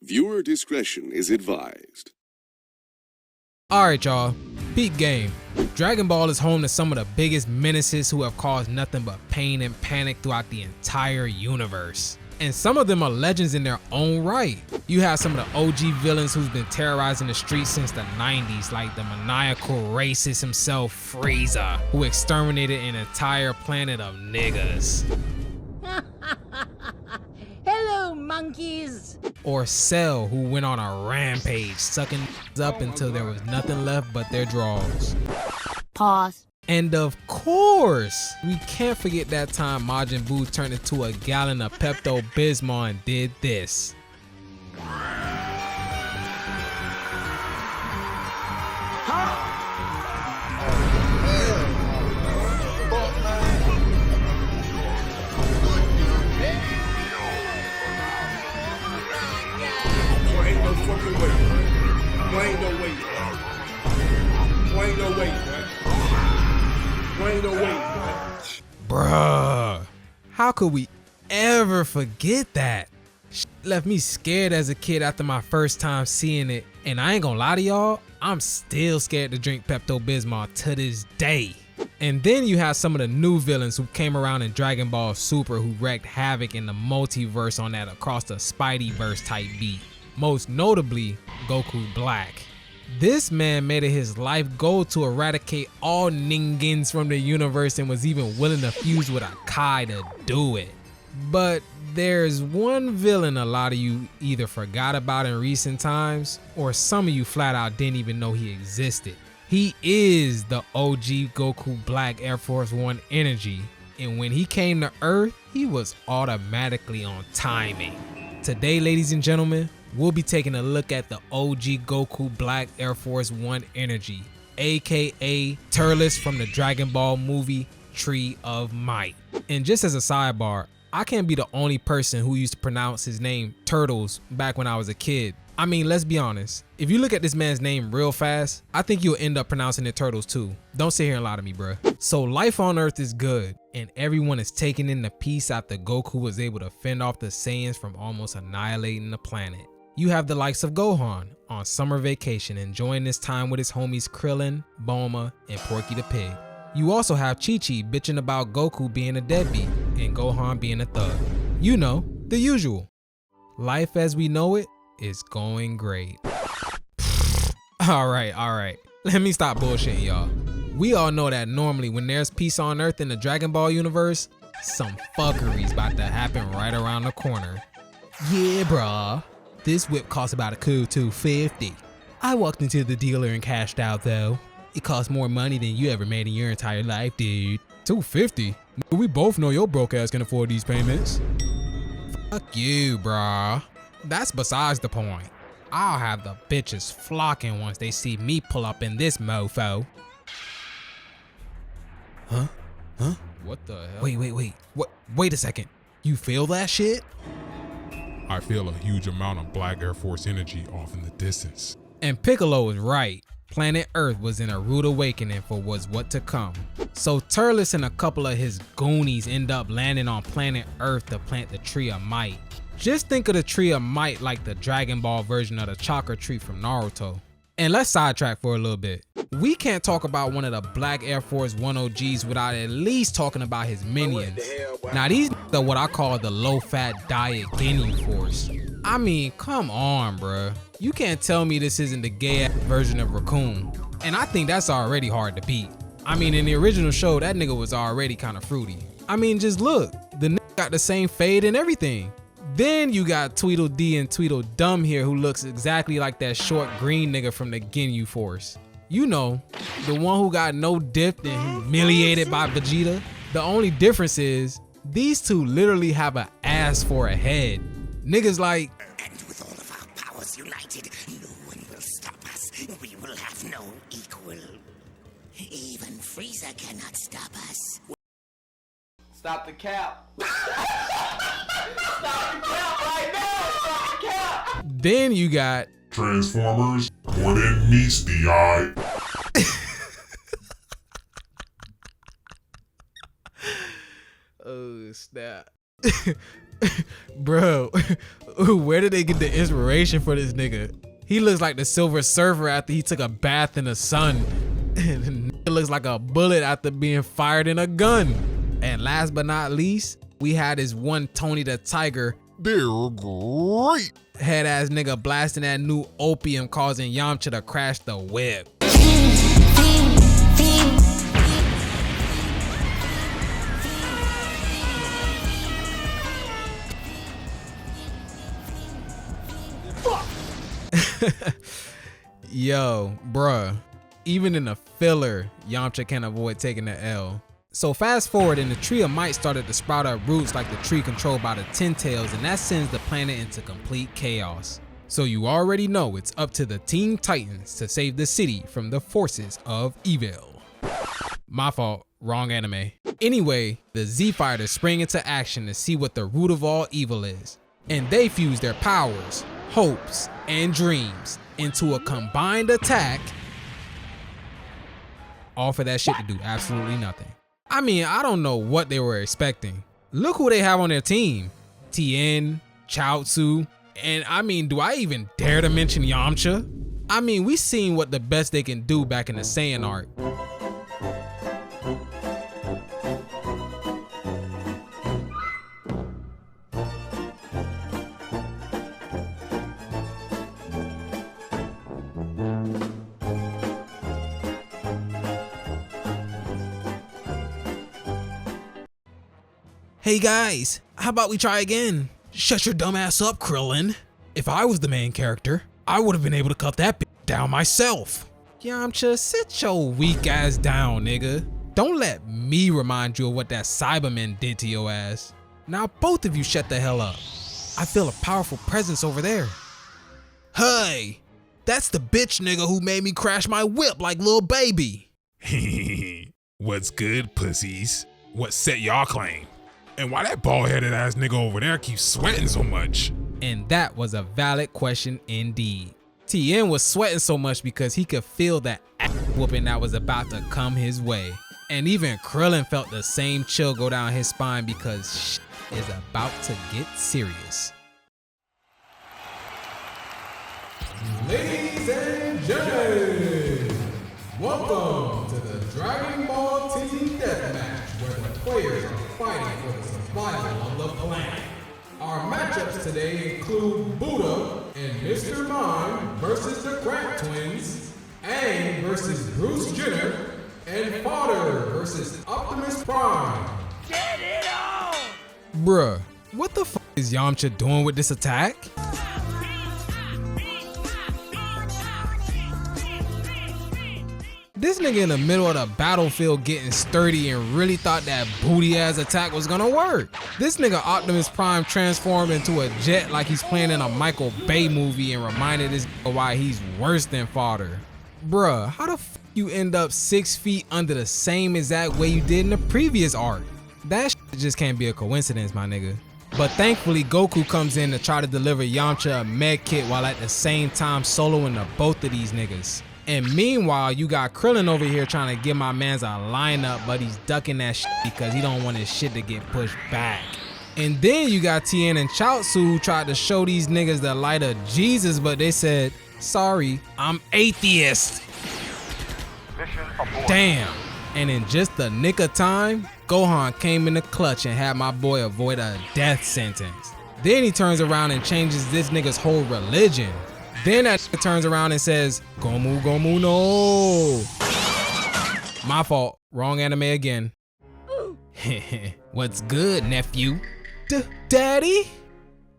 Viewer discretion is advised. Alright y'all, Peep game. Dragon Ball is home to some of the biggest menaces who have caused nothing but pain and panic throughout the entire universe. And some of them are legends in their own right. You have some of the OG villains who's been terrorizing the streets since the 90s, like the maniacal racist himself, Frieza, who exterminated an entire planet of niggas. Hello, monkeys! Or Cell, who went on a rampage, sucking up until there was nothing left but their drawers. Pause. And of course, we can't forget that time Majin Buu turned into a gallon of Pepto-Bismol and did this. Bruh, how could we ever forget that? Shit left me scared as a kid after my first time seeing it, and I ain't gonna lie to y'all, I'm still scared to drink Pepto-Bismol to this day. And then you have some of the new villains who came around in Dragon Ball Super who wreaked havoc in the multiverse on that across the Spideyverse type beat. Most notably, Goku Black. This man made it his life goal to eradicate all Ningans from the universe and was even willing to fuse with a Kai to do it. But there's one villain a lot of you either forgot about in recent times, or some of you flat out didn't even know he existed. He is the OG Goku Black Air Force 1 energy, and when he came to Earth, he was automatically on timing. Today, ladies and gentlemen, we'll be taking a look at the OG Goku Black Air Force 1 energy, aka Turles from the Dragon Ball movie Tree of Might. And just as a sidebar, I can't be the only person who used to pronounce his name Turtles back when I was a kid. I mean, let's be honest, if you look at this man's name real fast, I think you'll end up pronouncing it Turtles too. Don't sit here and lie to me, bruh. So life on Earth is good, and everyone is taking in the peace after Goku was able to fend off the Saiyans from almost annihilating the planet. You have the likes of Gohan on summer vacation enjoying this time with his homies Krillin, Bulma, and Porky the Pig. You also have Ritxhie bitching about Goku being a deadbeat and Gohan being a thug. You know, the usual. Life as we know it is going great. Alright. Let me stop bullshitting y'all. We all know that normally when there's peace on Earth in the Dragon Ball universe, some fuckery's about to happen right around the corner. Yeah, bruh. This whip costs about a cool $250. I walked into the dealer and cashed out though. It costs more money than you ever made in your entire life, dude. $250? We both know your broke ass can afford these payments. Fuck you, bruh. That's besides the point. I'll have the bitches flocking once they see me pull up in this mofo. Huh? What the hell? Wait. Wait a second. You feel that shit? I feel a huge amount of Black Air Force energy off in the distance. And Piccolo was right. Planet Earth was in a rude awakening for what's to come. So Turles and a couple of his goonies end up landing on planet Earth to plant the Tree of Might. Just think of the Tree of Might like the Dragon Ball version of the chakra tree from Naruto. And let's sidetrack for a little bit. We can't talk about one of the Black Air Force 1 OGs without at least talking about his minions. Now these are what I call the low-fat diet Ginyu Force. I mean, come on, bruh. You can't tell me this isn't the gay-ass version of Raccoon. And I think that's already hard to beat. I mean, in the original show, that nigga was already kind of fruity. I mean, just look. The nigga got the same fade and everything. Then you got Tweedledee and Tweedledum here who looks exactly like that short green nigga from the Ginyu Force. You know, the one who got no dip and humiliated by Vegeta. The only difference is, these two literally have an ass for a head. Niggas like, and with all of our powers united, no one will stop us. We will have no equal. Even Frieza cannot stop us. Stop the cap. Stop the cap right now. Stop the cap. Then you got Transformers, more than meets the eye. oh snap. Bro, where did they get the inspiration for this nigga? He looks like the Silver Surfer after he took a bath in the sun. It looks like a bullet after being fired in a gun. And last but not least, we had this one Tony the Tiger. They're great. Head ass nigga blasting that new opium, causing Yamcha to crash the web. Yo, bruh, even in the filler, Yamcha can't avoid taking the L. So fast forward and the tree of might started to sprout up roots like the tree controlled by the Ten Tails, and that sends the planet into complete chaos. So you already know it's up to the Teen Titans to save the city from the forces of evil. My fault, wrong anime. Anyway, the Z Fighters spring into action to see what the root of all evil is. And they fuse their powers, hopes, and dreams into a combined attack. All for that shit to do absolutely nothing. I mean, I don't know what they were expecting. Look who they have on their team. Tien, Chaozu, and I mean, do I even dare to mention Yamcha? I mean, we seen what the best they can do back in the Saiyan arc. Hey guys, how about we try again? Shut your dumb ass up, Krillin. If I was the main character, I would have been able to cut that bitch down myself. Yamcha, sit your weak ass down, nigga. Don't let me remind you of what that Cyberman did to your ass. Now both of you shut the hell up. I feel a powerful presence over there. Hey, that's the bitch nigga who made me crash my whip like Lil Baby. What's good, pussies? What set y'all claim? And why that bald-headed ass nigga over there keeps sweating so much? And that was a valid question indeed. Tien was sweating so much because he could feel that ass whooping that was about to come his way. And even Krillin felt the same chill go down his spine because shit is about to get serious. Ladies and gentlemen, welcome to the Dragon Ball Team Deathmatch, where the players are fighting for the survival of the planet. Our matchups today include Buddha and Mr. Mime versus the Grant Twins, Aang versus Bruce Jenner, and Fodder versus Optimus Prime. Get it on! Bruh, what the fuck is Yamcha doing with this attack? This nigga in the middle of the battlefield getting sturdy and really thought that booty ass attack was gonna work. This nigga Optimus Prime transformed into a jet like he's playing in a Michael Bay movie and reminded this nigga why he's worse than Fodder. Bruh, how the f you end up 6 feet under the same exact way you did in the previous arc? That shit just can't be a coincidence, my nigga. But thankfully, Goku comes in to try to deliver Yamcha a med kit while at the same time soloing to both of these niggas. And meanwhile, you got Krillin over here trying to give my mans a lineup, but he's ducking that shit because he don't want his shit to get pushed back. And then you got Tien and Chaozu who tried to show these niggas the light of Jesus, but they said, sorry, I'm atheist. Damn. And in just the nick of time, Gohan came in the clutch and had my boy avoid a death sentence. Then he turns around and changes this nigga's whole religion. Then that nigga turns around and says, Gomu Gomu no. My fault, wrong anime again. What's good, nephew? Daddy?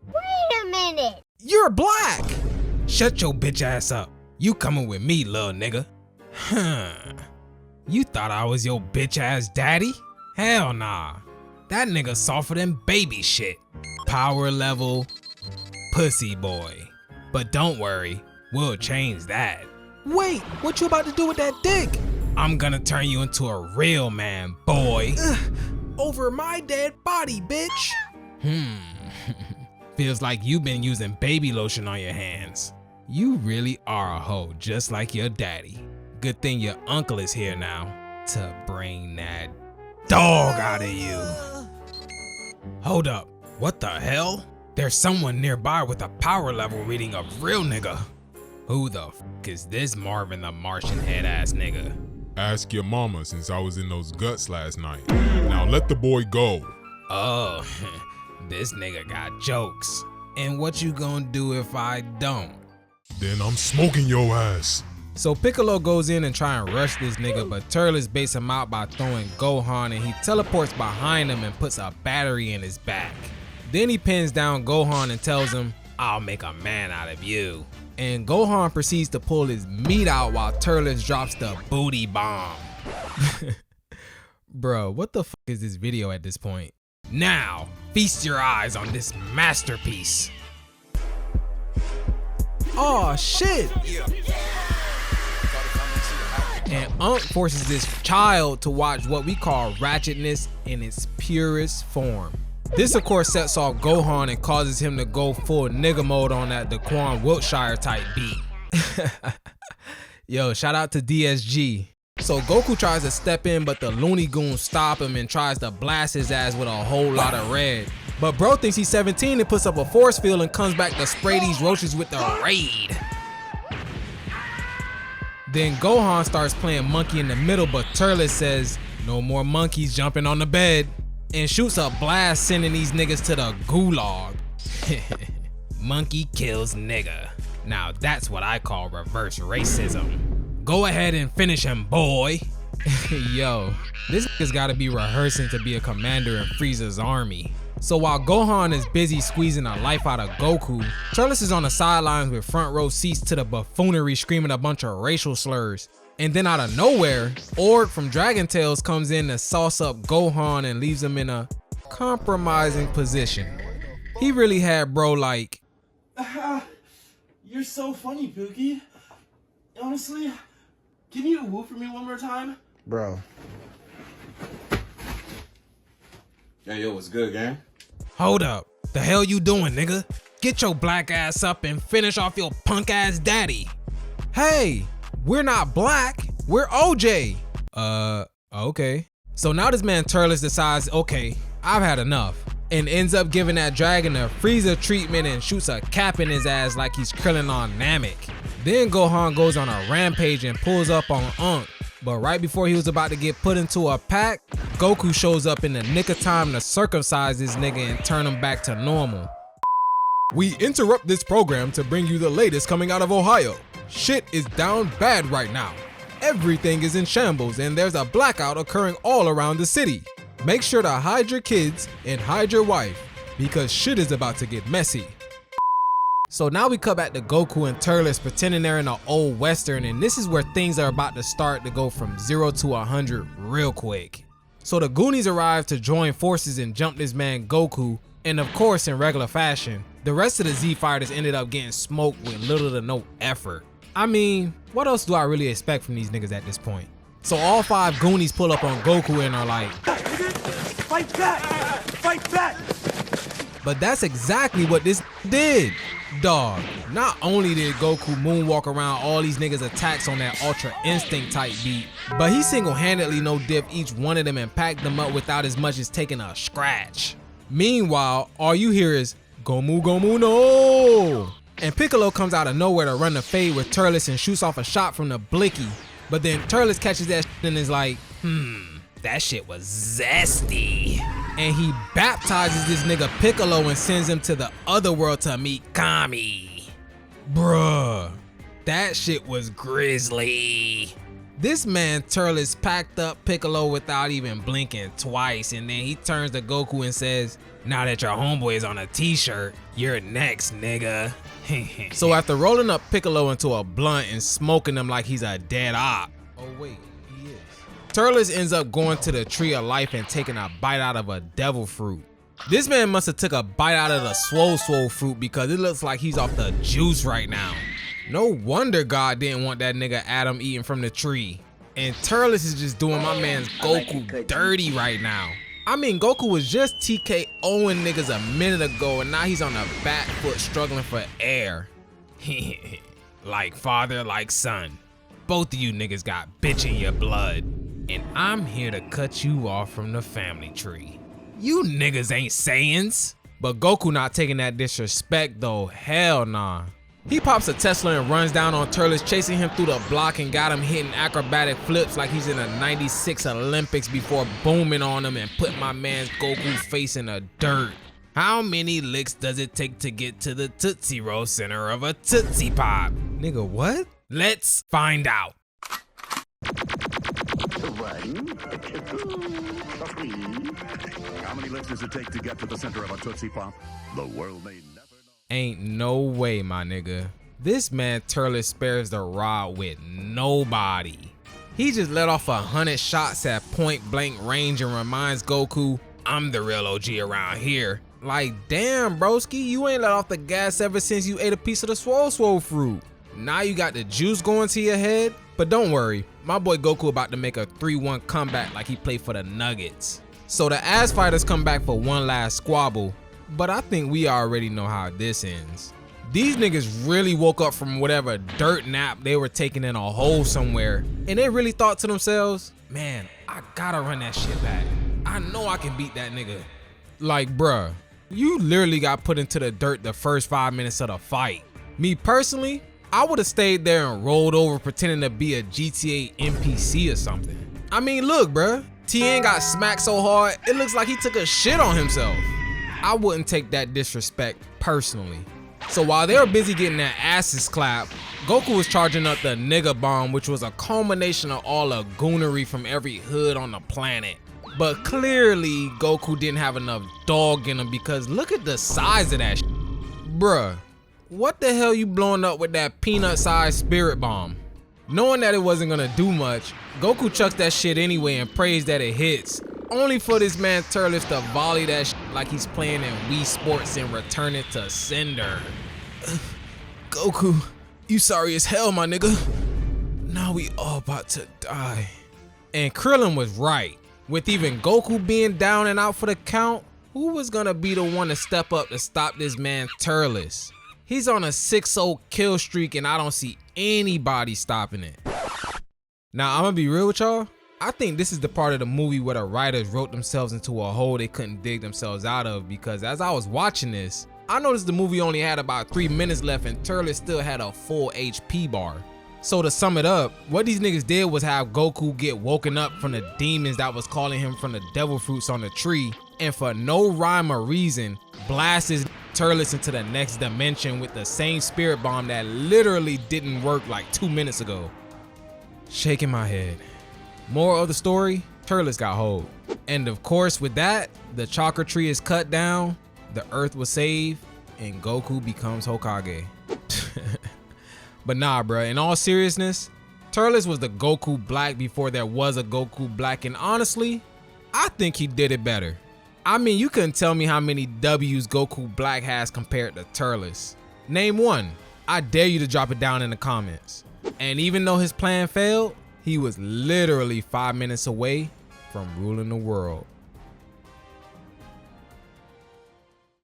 Wait a minute. You're black. Shut your bitch ass up. You coming with me, little nigga. Huh. You thought I was your bitch ass daddy? Hell nah. That nigga softer than baby shit. Power level, pussy boy. But don't worry, we'll change that. Wait, what you about to do with that dick? I'm gonna turn you into a real man, boy. Over my dead body, bitch. Feels like you've been using baby lotion on your hands. You really are a hoe, just like your daddy. Good thing your uncle is here now to bring that dog out of you. Hold up, What the hell? There's someone nearby with a power level reading a real nigga. Who the f is this Marvin the Martian head ass nigga? Ask your mama since I was in those guts last night. Now let the boy go. Oh, this nigga got jokes. And what you gonna do if I don't? Then I'm smoking your ass. So Piccolo goes in and try and rush this nigga, but Turles baits him out by throwing Gohan, and he teleports behind him and puts a battery in his back. Then he pins down Gohan and tells him, "I'll make a man out of you." And Gohan proceeds to pull his meat out while Turles drops the booty bomb. Bro, what the fuck is this video at this point? Now, feast your eyes on this masterpiece. Oh shit! And Unc forces this child to watch what we call ratchetness in its purest form. This of course sets off Gohan and causes him to go full nigga mode on that Daquan Wiltshire type beat. Yo, shout out to DSG. So Goku tries to step in, but the Looney Goons stop him and tries to blast his ass with a whole lot of red. But bro thinks he's 17 and puts up a force field and comes back to spray these roaches with the raid. Then Gohan starts playing monkey in the middle, but Turles says, "No more monkeys jumping on the bed," and shoots a blast sending these niggas to the gulag. Monkey kills nigga. Now that's what I call reverse racism. Go ahead and finish him, boy. Yo, this nigga's gotta be rehearsing to be a commander in Frieza's army. So while Gohan is busy squeezing the life out of Goku, Turles is on the sidelines with front row seats to the buffoonery, screaming a bunch of racial slurs. And then out of nowhere, Org from Dragon Tales comes in to sauce up Gohan and leaves him in a compromising position. He really had bro like, "You're so funny, Pookie. Honestly, can you woo for me one more time?" Bro. Yo, what's good, gang? hold up, the hell you doing, nigga? Get your black ass up and finish off your punk ass daddy. Hey, we're not black, we're OJ. Okay. So now this man Turles decides, okay, I've had enough, and ends up giving that dragon a Frieza treatment and shoots a cap in his ass like he's Krillin on Namek. Then Gohan goes on a rampage and pulls up on Unc, but right before he was about to get put into a pack, Goku shows up in the nick of time to circumcise this nigga and turn him back to normal. We interrupt this program to bring you the latest coming out of Ohio. Shit is down bad right now. Everything is in shambles and there's a blackout occurring all around the city. Make sure to hide your kids and hide your wife because shit is about to get messy. So now we cut back to Goku and Turles pretending they're in an old western, and this is where things are about to start to go from 0 to 100 real quick. So the Goonies arrive to join forces and jump this man Goku, and of course in regular fashion, the rest of the Z fighters ended up getting smoked with little to no effort. I mean, what else do I really expect from these niggas at this point? So all 5 Goonies pull up on Goku and are like, Fight back! Fight back! but that's exactly what this did. Dog, not only did Goku moonwalk around all these niggas' attacks on that Ultra Instinct type beat, but he single-handedly no-dipped each one of them and packed them up without as much as taking a scratch. Meanwhile, all you hear is, Gomu Gomu no! And Piccolo comes out of nowhere to run the fade with Turles and shoots off a shot from the blicky, but then Turles catches that shit and is like, that shit was zesty. And he baptizes this nigga Piccolo and sends him to the other world to meet Kami. Bruh, that shit was grisly. This man Turles packed up Piccolo without even blinking twice, and then he turns to Goku and says, now that your homeboy is on a t-shirt, you're next, nigga. So after rolling up Piccolo into a blunt and smoking him like he's a dead op. Oh wait, he is. Turles ends up going to the tree of life and taking a bite out of a devil fruit. This man must have took a bite out of the swole fruit because it looks like he's off the juice right now. No wonder God didn't want that nigga Adam eating from the tree. And Turles is just doing my man's Goku dirty right now. I mean, Goku was just TKOing niggas a minute ago and now he's on the back foot struggling for air. Like father, like son. Both of you niggas got bitch in your blood. And I'm here to cut you off from the family tree. You niggas ain't Saiyans. But Goku not taking that disrespect though, hell nah. He pops a Tesla and runs down on Turles, chasing him through the block and got him hitting acrobatic flips like he's in a 96 Olympics before booming on him and putting my man's Goku face in the dirt. How many licks does it take to get to the Tootsie Roll center of a Tootsie Pop? Nigga, what? Let's find out. 1, 2, 3. How many licks does it take to get to the center of a Tootsie Pop? The world may never know. Ain't no way, my nigga. This man Turles spares the rod with nobody. He just let off 100 shots at point blank range and reminds Goku, I'm the real OG around here. Like, damn, broski, you ain't let off the gas ever since you ate a piece of the swole fruit. Now you got the juice going to your head? But don't worry, my boy Goku about to make a 3-1 comeback like he played for the Nuggets. So the ass fighters come back for one last squabble, but I think we already know how this ends. These niggas really woke up from whatever dirt nap they were taking in a hole somewhere, and they really thought to themselves, man, I gotta run that shit back. I know I can beat that nigga. Like, bruh, you literally got put into the dirt the first 5 minutes of the fight. Me personally, I would have stayed there and rolled over pretending to be a GTA NPC or something. I mean, look, bruh, Tien got smacked so hard, it looks like he took a shit on himself. I wouldn't take that disrespect personally. So while they were busy getting their asses clapped, Goku was charging up the nigga bomb, which was a culmination of all the goonery from every hood on the planet. But clearly, Goku didn't have enough dog in him because look at the size of that shit. Bruh, what the hell you blowing up with that peanut-sized spirit bomb? Knowing that it wasn't gonna do much, Goku chucks that shit anyway and prays that it hits, only for this man Turles to volley that shit like he's playing in Wii Sports and return it to sender. Goku, you sorry as hell, my nigga. Now we all about to die. And Krillin was right. With even Goku being down and out for the count, who was gonna be the one to step up to stop this man Turles? He's on a 6-0 kill streak and I don't see anybody stopping it. Now, I'm gonna be real with y'all. I think this is the part of the movie where the writers wrote themselves into a hole they couldn't dig themselves out of, because as I was watching this, I noticed the movie only had about 3 minutes left and Turles still had a full HP bar. So to sum it up, what these niggas did was have Goku get woken up from the demons that was calling him from the devil fruits on the tree, and for no rhyme or reason, blast his Turles into the next dimension with the same spirit bomb that literally didn't work like 2 minutes ago. Shaking my head. Moral of the story, Turles got hold. And of course with that, the chakra tree is cut down, the earth was saved, and Goku becomes Hokage. But nah, bruh, in all seriousness, Turles was the Goku Black before there was a Goku Black, and honestly, I think he did it better. I mean, you couldn't tell me how many W's Goku Black has compared to Turles. Name one. I dare you to drop it down in the comments. And even though his plan failed, he was literally 5 minutes away from ruling the world.